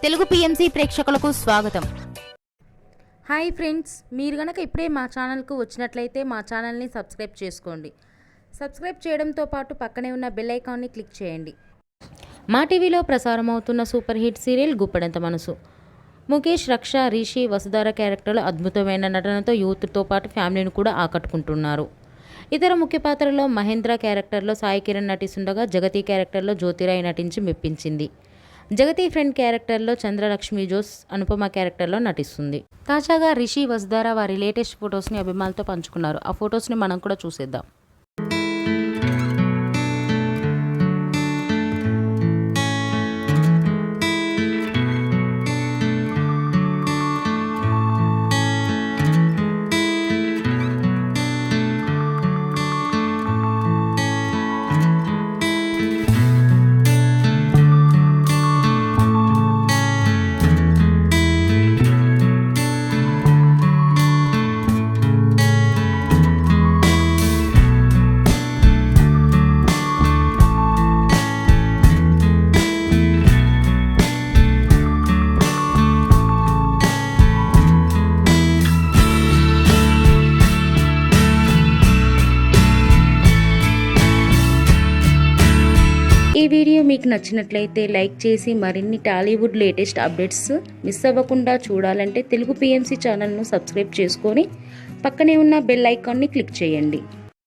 Telugu PMC ప్రేక్షకులకు స్వాగతం. Hi friends, మీరు గనక ఇప్పుడే మా ఛానల్కు వచ్చినట్లయితే మా ఛానల్ని సబ్స్క్రైబ్ చేసుకోండి. సబ్స్క్రైబ్ చేయడంతో పాటు పక్కనే ఉన్న బెల్ ఐకాన్ని క్లిక్ చేయండి. మా టీవీలో ప్రసారం అవుతున్న సూపర్ హిట్ సీరియల్ గుప్పెడంత మనసు. ముఖేష్, రక్ష, రిషి, వసుధార క్యారెక్టర్లు అద్భుతమైన నటనతో యూత్తో పాటు ఫ్యామిలీని కూడా ఆకట్టుకుంటున్నారు. ఇతర ముఖ్య పాత్రలో మహేంద్ర క్యారెక్టర్లో సాయి కిరణ్ నటిస్తుండగా జగతి క్యారెక్టర్లో జ్యోతిరాయ్ నటించి మెప్పించింది. జగతి ఫ్రెండ్ క్యారెక్టర్లో చంద్రలక్ష్మి జోస్ అనుపమ క్యారెక్టర్లో నటిస్తుంది. తాజాగా రిషి, వసుధార వారి లేటెస్ట్ ఫొటోస్ని అభిమానులతో పంచుకున్నారు. ఆ ఫొటోస్ని మనం కూడా చూసేద్దాం. ఈ వీడియో మీకు నచ్చినట్లయితే లైక్ చేసి మరిన్ని టాలీవుడ్ లేటెస్ట్ అప్డేట్స్ మిస్ అవ్వకుండా చూడాలంటే తెలుగు పిఎంసి ఛానల్ను సబ్స్క్రైబ్ చేసుకొని పక్కనే ఉన్న బెల్ ఐకాన్ని క్లిక్ చేయండి.